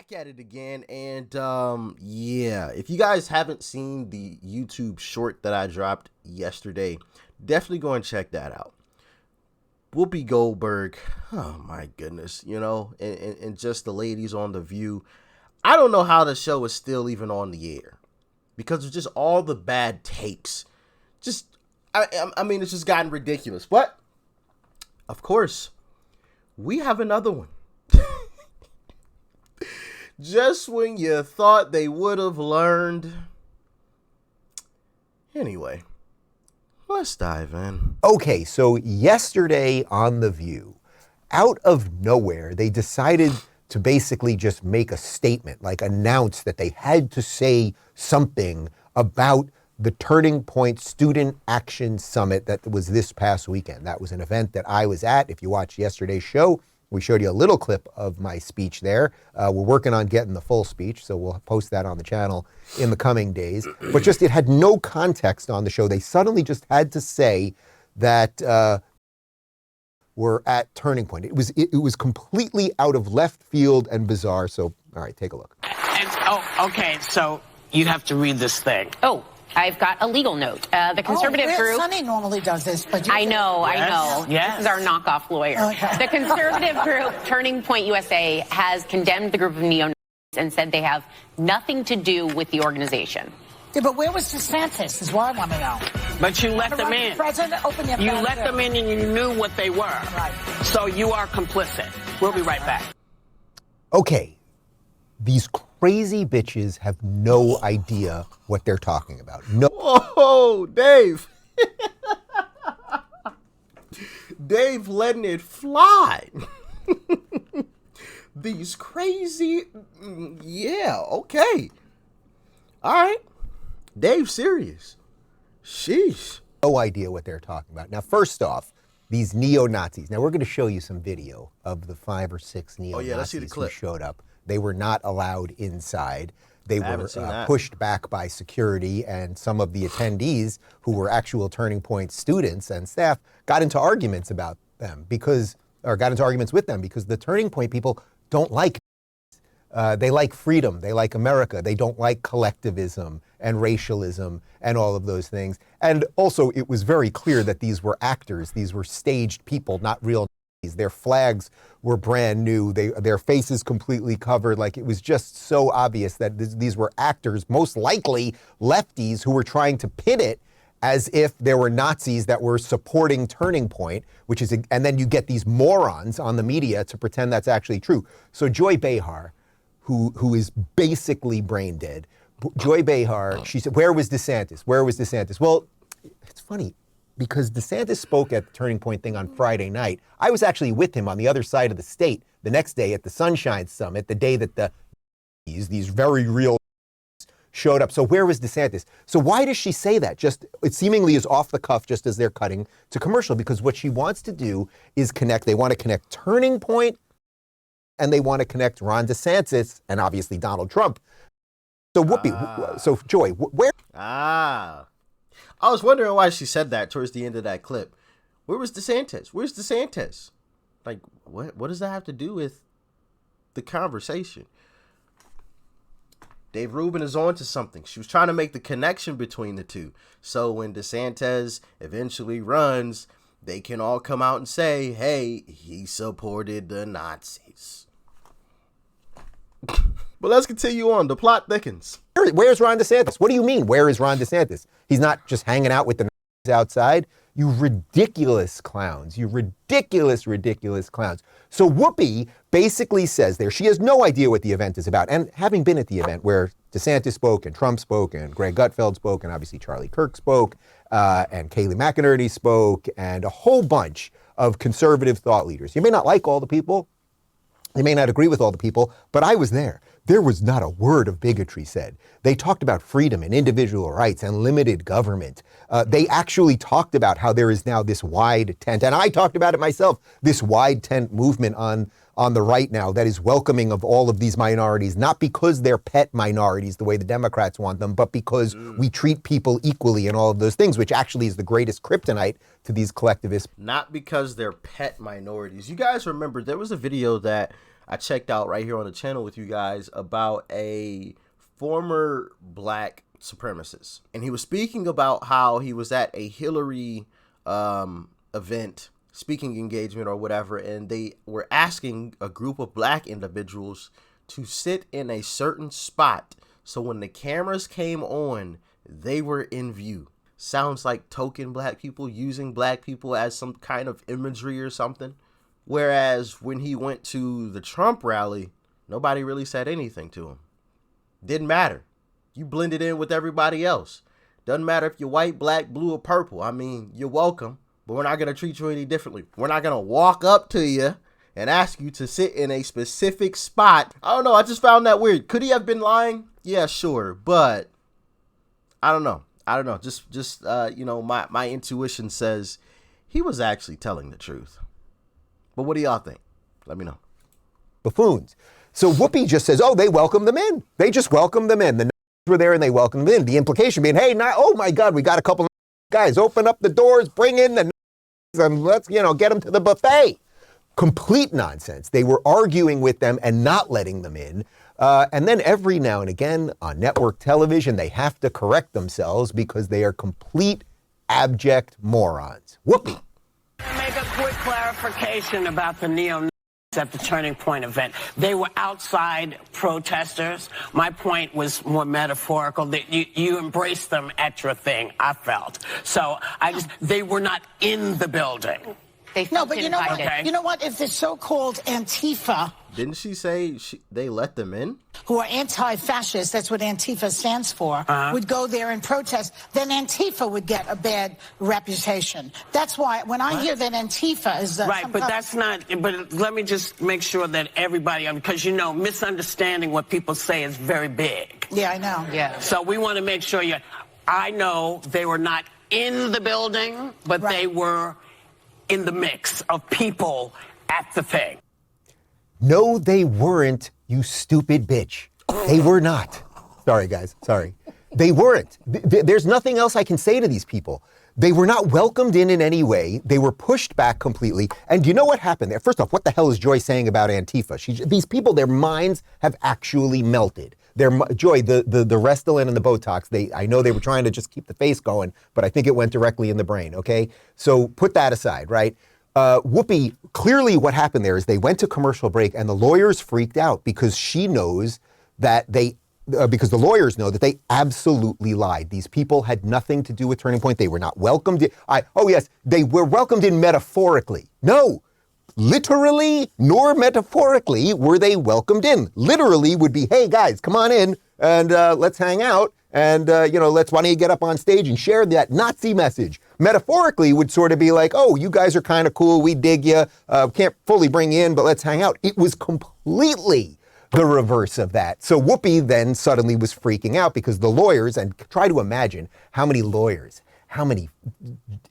Back at it again, and yeah, if you guys haven't seen the YouTube short that I dropped yesterday, definitely go and check that out. Whoopi Goldberg, oh my goodness, and just the ladies on The View. I don't know how the show is still even on the air because of just all the bad takes. I mean, it's just gotten ridiculous. But of course, we have another one. Just when you thought they would have learned. Anyway, let's dive in. Okay, so yesterday on The View, out of nowhere, they decided to basically just make a statement, like announce that they had to say something about the Turning Point Student Action Summit that was this past weekend. That was an event that I was at. If you watched yesterday's show, we showed you a little clip of my speech there. We're working on getting the full speech, so we'll post that on the channel in the coming days. But just, it had no context on the show. They suddenly just had to say that we're at Turning Point. It was completely out of left field and bizarre. So, all right, take a look. Okay, so you have to read this thing. Oh, I've got a legal note. The conservative group. Sunny normally does this, but I know. Yes. This is our knockoff lawyer. Okay. The conservative group, Turning Point USA, has condemned the group of neo-Nazis and said they have nothing to do with the organization. Yeah, but where was DeSantis is what I want to know. But you let them in. President, open your You back let door. them in and you knew what they were. Right. So you are complicit. We'll be right back. Okay, these crazy bitches have no idea what they're talking about. No. Oh, Dave. Dave letting it fly. These crazy, yeah, okay. All right. Dave serious. Sheesh. No idea what they're talking about. Now, first off, these neo-Nazis. Now, we're going to show you some video of the 5 or 6 neo-Nazis let's see the clip. who showed up. They were not allowed inside. They I were haven't seen that. pushed back by security, and some of the attendees who were actual Turning Point students and staff got into arguments about them got into arguments with them because the Turning Point people don't like they like freedom. They like America. They don't like collectivism and racialism and all of those things. And also, it was very clear that these were actors. These were staged people, not real Nazis. Their flags were brand new. Their faces completely covered. Like, it was just so obvious that these were actors, most likely lefties, who were trying to pin it as if there were Nazis that were supporting Turning Point, and then you get these morons on the media to pretend that's actually true. So Joy Behar, who is basically brain dead. Joy Behar, she said, where was DeSantis? Where was DeSantis? Well, it's funny because DeSantis spoke at the Turning Point thing on Friday night. I was actually with him on the other side of the state the next day at the Sunshine Summit, the day that these very real showed up. So where was DeSantis? So why does she say that? It seemingly is off the cuff, just as they're cutting to commercial, because what she wants to do is connect. They want to connect Turning Point and they want to connect Ron DeSantis and obviously Donald Trump. So Whoopi, so Joy, where? I was wondering why she said that towards the end of that clip. Where was DeSantis? Where's DeSantis? Like, what does that have to do with the conversation? Dave Rubin is on to something. She was trying to make the connection between the two. So when DeSantis eventually runs, they can all come out and say, hey, he supported the Nazis. But let's continue on. The plot thickens. Where's Ron DeSantis? What do you mean, where is Ron DeSantis? He's not just hanging out with the Nazis outside? You ridiculous clowns. You ridiculous clowns. So Whoopi basically says there, she has no idea what the event is about. And having been at the event where DeSantis spoke and Trump spoke and Greg Gutfeld spoke and obviously Charlie Kirk spoke and Kayleigh McEnerney spoke and a whole bunch of conservative thought leaders. You may not like all the people. You may not agree with all the people, but I was there. There was not a word of bigotry said. They talked about freedom and individual rights and limited government. They actually talked about how there is now this wide tent, and I talked about it myself, this wide tent movement on the right now that is welcoming of all of these minorities, not because they're pet minorities the way the Democrats want them, but because we treat people equally and all of those things, which actually is the greatest kryptonite to these collectivists. Not because they're pet minorities. You guys remember there was a video that I checked out right here on the channel with you guys about a former black supremacist. And he was speaking about how he was at a Hillary event, speaking engagement or whatever, and they were asking a group of black individuals to sit in a certain spot so when the cameras came on, they were in view. Sounds like token black people, using black people as some kind of imagery or something. Whereas when he went to the Trump rally, nobody really said anything to him. Didn't matter. You blended in with everybody else. Doesn't matter if you're white, black, blue, or purple. I mean, you're welcome, but we're not going to treat you any differently. We're not going to walk up to you and ask you to sit in a specific spot. I don't know. I just found that weird. Could he have been lying? Yeah, sure. But I don't know. Just you know, my intuition says he was actually telling the truth. But what do y'all think? Let me know. Buffoons. So Whoopi just says, oh, they welcomed them in. They just welcomed them in. The were there and they welcomed them in. The implication being, hey, now, oh my God, we got a couple of guys. Open up the doors, bring in the and let's, you know, get them to the buffet. Complete nonsense. They were arguing with them and not letting them in. And then every now and again on network television, they have to correct themselves because they are complete abject morons. Whoopi. Make a quick clarification about the neo-Nazis at the Turning Point event. They were outside protesters. My point was more metaphorical, that you embraced them at your thing, I felt. So they were not in the building. No, but you know what? Okay. You know what? If the so-called Antifa, Didn't she say they let them in? who are anti-fascist, that's what Antifa stands for, would go there and protest, then Antifa would get a bad reputation. That's why when I hear that Antifa is Right, but that's not, but let me just make sure that everybody, because you know, misunderstanding what people say is very big. Yeah, I know. Yeah. So we want to make sure I know they were not in the building, but they were in the mix of people at the thing. No, they weren't, you stupid bitch. They were not. Sorry, guys. Sorry. They weren't. There's nothing else I can say to these people. They were not welcomed in any way. They were pushed back completely. And you know what happened there? First off, what the hell is Joy saying about Antifa? These people, their minds have actually melted. Joy, the Restylane and the Botox, I know they were trying to just keep the face going, but I think it went directly in the brain, okay? So put that aside, right? Whoopi, clearly what happened there is they went to commercial break and the lawyers freaked out because she knows that because the lawyers know that they absolutely lied. These people had nothing to do with Turning Point. They were not welcomed in. Oh yes, they were welcomed in metaphorically. No, literally nor metaphorically were they welcomed in. Literally would be, hey guys, come on in and let's hang out. And, you know, why don't you get up on stage and share that Nazi message? Metaphorically would sort of be like, oh, you guys are kind of cool. We dig you. Can't fully bring you in, but let's hang out. It was completely the reverse of that. So Whoopi then suddenly was freaking out because the lawyers, and try to imagine how many lawyers, how many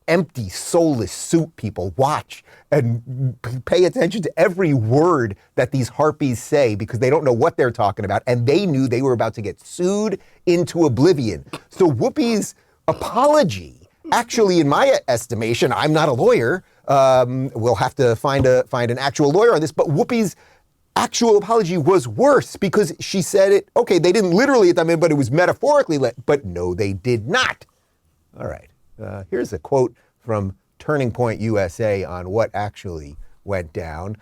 empty, soulless suit people watch and pay attention to every word that these harpies say because they don't know what they're talking about. And they knew they were about to get sued into oblivion. So Whoopi's apology, actually, in my estimation, I'm not a lawyer. We'll have to find an actual lawyer on this. But Whoopi's actual apology was worse because she said it, okay, they didn't literally let them in, but it was metaphorically but no, they did not. All right. Here's a quote from Turning Point USA on what actually went down.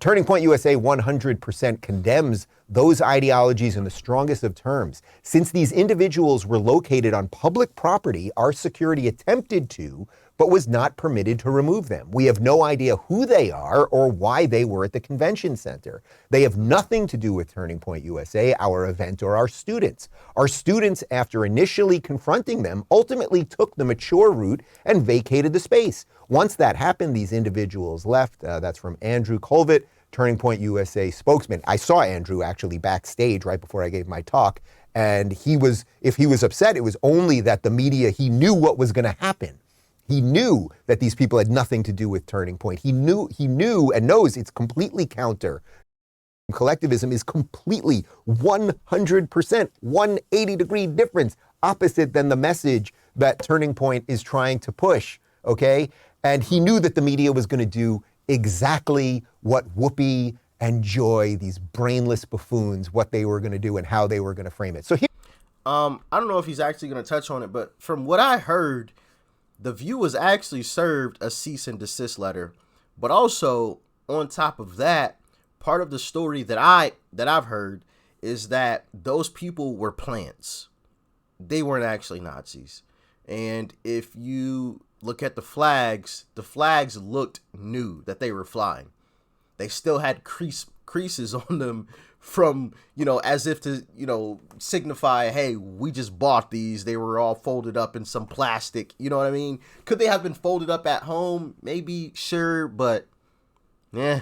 Turning Point USA 100% condemns those ideologies in the strongest of terms. Since these individuals were located on public property, our security attempted to, but was not permitted to remove them. We have no idea who they are or why they were at the convention center. They have nothing to do with Turning Point USA, our event, or our students. Our students, after initially confronting them, ultimately took the mature route and vacated the space. Once that happened, these individuals left. That's from Andrew Colvett, Turning Point USA spokesman. I saw Andrew actually backstage right before I gave my talk, and if he was upset, it was only that the media, he knew what was going to happen. He knew that these people had nothing to do with Turning Point. He knew and knows it's completely counter. Collectivism is completely 100%, 180-degree difference opposite than the message that Turning Point is trying to push, okay? And he knew that the media was going to do exactly what Whoopi and Joy, these brainless buffoons, what they were going to do and how they were going to frame it. So here, I don't know if he's actually going to touch on it, but from what I heard, The View was actually served a cease and desist letter. But also, on top of that, part of the story that I've heard is that those people were plants. They weren't actually Nazis. And if you look at the flags looked new that they were flying. They still had creases on them from, as if to, signify, hey, we just bought these. They were all folded up in some plastic. You know what I mean? Could they have been folded up at home? Maybe, sure, but yeah.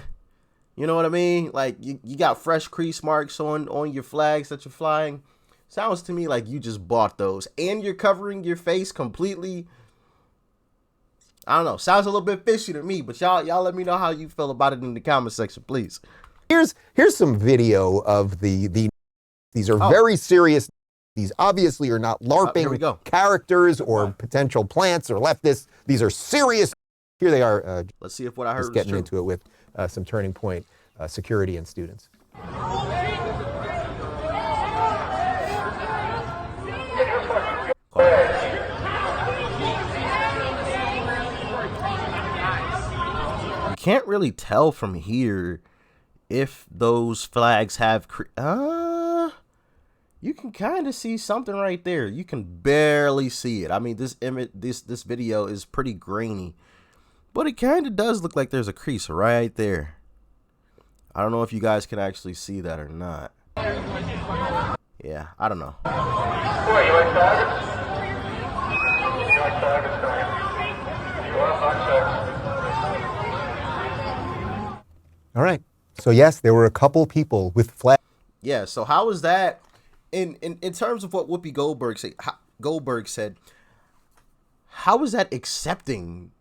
You know what I mean? Like, you got fresh crease marks on your flags that you're flying. Sounds to me like you just bought those. And you're covering your face completely. I don't know. Sounds a little bit fishy to me, but y'all let me know how you feel about it in the comment section, please. here's some video of these are very serious. These obviously are not LARPing characters or potential plants or leftists. These are serious. Here they are. Let's see if what I heard is getting true. into it with some Turning Point security and students. You can't really tell from here if those flags have you can kind of see something right there. You can barely see it. I mean, this image, this video is pretty grainy, but it kind of does look like there's a crease right there. I don't know if you guys can actually see that or not. Yeah, I don't know. Boy, you like faggots? You like faggots, don't you? You want faggots? All right. So yes, there were a couple people with flags. Yeah. So how is that in terms of what Whoopi Goldberg said? How is that accepting,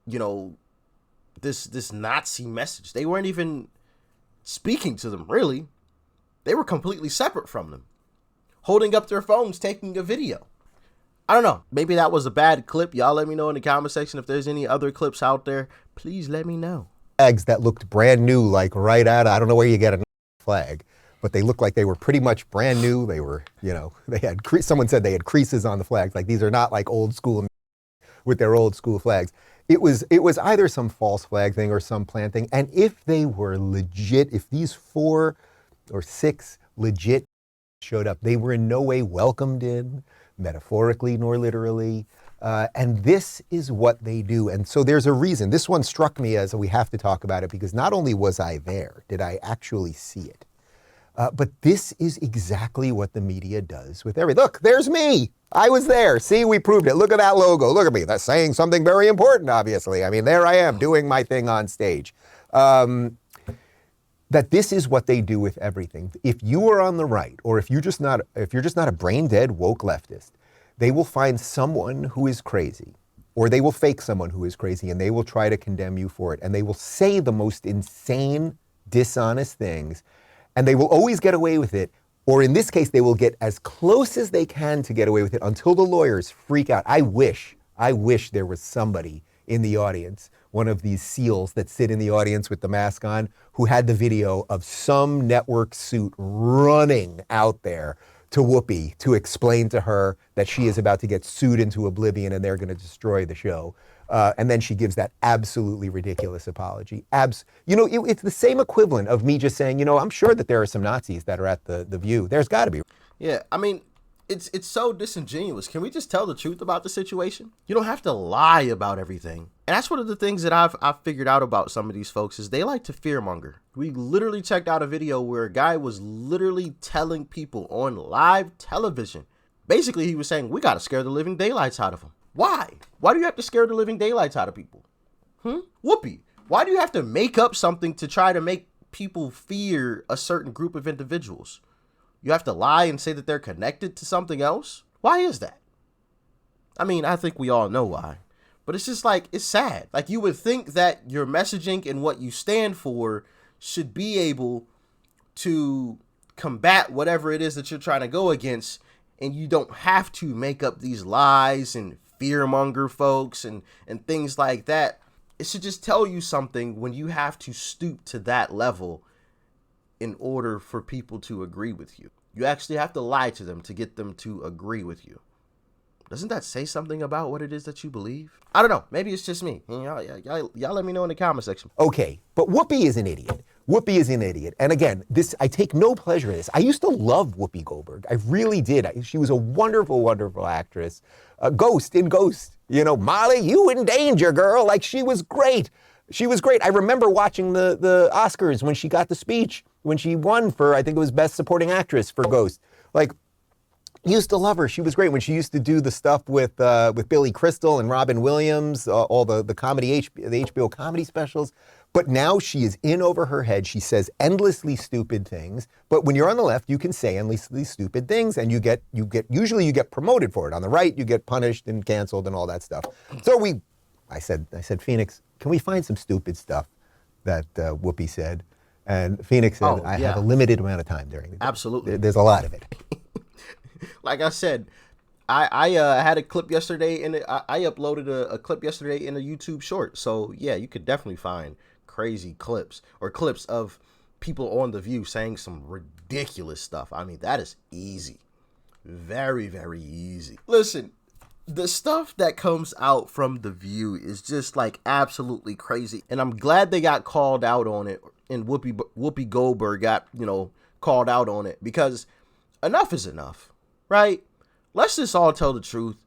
this Nazi message? They weren't even speaking to them, really. They were completely separate from them, holding up their phones, taking a video. I don't know. Maybe that was a bad clip. Y'all let me know in the comment section if there's any other clips out there. Please let me know. Flags that looked brand new, like right out of, I don't know where you get a flag, but they looked like they were pretty much brand new. They were, they had, someone said they had creases on the flags. Like, these are not like old school with their old school flags. It was either some false flag thing or some plant thing. And if they were legit, if these 4 or 6 legit showed up, they were in no way welcomed in, metaphorically nor literally. And this is what they do. And so there's a reason. This one struck me as we have to talk about it, because not only was I there, did I actually see it, but this is exactly what the media does with everything. Look, there's me. I was there. See, we proved it. Look at that logo. Look at me. That's saying something very important, obviously. I mean, there I am doing my thing on stage. That this is what they do with everything. If you are on the right, or if you're just not a brain dead woke leftist, they will find someone who is crazy, or they will fake someone who is crazy, and they will try to condemn you for it. And they will say the most insane, dishonest things, and they will always get away with it. Or in this case, they will get as close as they can to get away with it until the lawyers freak out. I wish there was somebody in the audience, one of these SEALs that sit in the audience with the mask on, who had the video of some network suit running out there to Whoopi to explain to her that she is about to get sued into oblivion and they're going to destroy the show. And then she gives that absolutely ridiculous apology. It's the same equivalent of me just saying, I'm sure that there are some Nazis that are at the View. There's got to be. Yeah, I mean, it's so disingenuous. Can we just tell the truth about the situation? You don't have to lie about everything. And that's one of the things that I've figured out about some of these folks is they like to fearmonger. We literally checked out a video where a guy was literally telling people on live television. Basically, he was saying, we got to scare the living daylights out of them. Why? Why do you have to scare the living daylights out of people? Whoopi, why do you have to make up something to try to make people fear a certain group of individuals? You have to lie and say that they're connected to something else? Why is that? I mean, I think we all know why. But it's just like, it's sad. Like, you would think that your messaging and what you stand for should be able to combat whatever it is that you're trying to go against, and you don't have to make up these lies and fearmonger folks and things like that. It should just tell you something when you have to stoop to that level in order for people to agree with you. You actually have to lie to them to get them to agree with you. Doesn't that say something about what it is that you believe? I don't know. Maybe it's just me. Y'all let me know in the comment section. Okay, but Whoopi is an idiot. Whoopi is an idiot. And again, I take no pleasure in this. I used to love Whoopi Goldberg. I really did. She was a wonderful, wonderful actress. Ghost in Ghost. You know, Molly, you in danger, girl. Like, she was great. She was great. I remember watching the Oscars when she got the speech, when she won for, I think it was Best Supporting Actress for Ghost. Like, used to love her. She was great when she used to do the stuff with Billy Crystal and Robin Williams, all the comedy, the HBO comedy specials. But now she is in over her head. She says endlessly stupid things. But when you're on the left, you can say endlessly stupid things, and usually you get promoted for it. On the right, you get punished and canceled and all that stuff. So I said, Phoenix, can we find some stupid stuff that Whoopi said? And Phoenix said, I have a limited amount of time during the day. Absolutely. There's a lot of it. Like I said, I had a clip yesterday, and I uploaded a clip yesterday in a YouTube short. So yeah, you could definitely find crazy clips or clips of people on The View saying some ridiculous stuff. I mean, that is easy. Very, very easy. Listen, the stuff that comes out from The View is just like absolutely crazy. And I'm glad they got called out on it, and Whoopi Goldberg got, called out on it, because enough is enough, right? Let's just all tell the truth.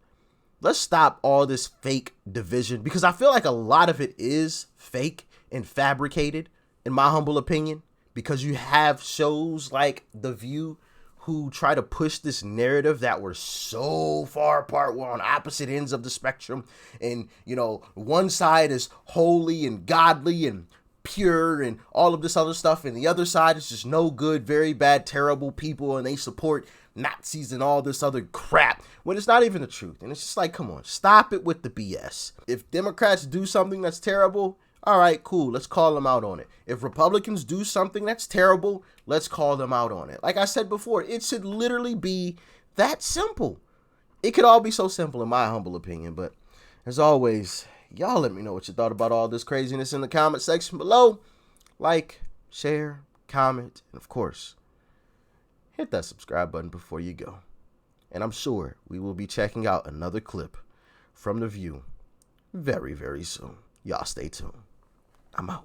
Let's stop all this fake division, because I feel like a lot of it is fake and fabricated, in my humble opinion, because you have shows like The View who try to push this narrative that we're so far apart, we're on opposite ends of the spectrum, and one side is holy and godly and pure and all of this other stuff, and the other side is just no good, very bad, terrible people, and they support Nazis and all this other crap, when it's not even the truth. And it's just like, come on, stop it with the BS. If Democrats do something that's terrible, all right, cool, let's call them out on it. If Republicans do something that's terrible, let's call them out on it. Like I said before, it should literally be that simple. It could all be so simple, in my humble opinion. But as always, y'all let me know what you thought about all this craziness in the comment section below. Like, share, comment, and of course, hit that subscribe button before you go. And I'm sure we will be checking out another clip from The View very, very soon. Y'all stay tuned. I'm out.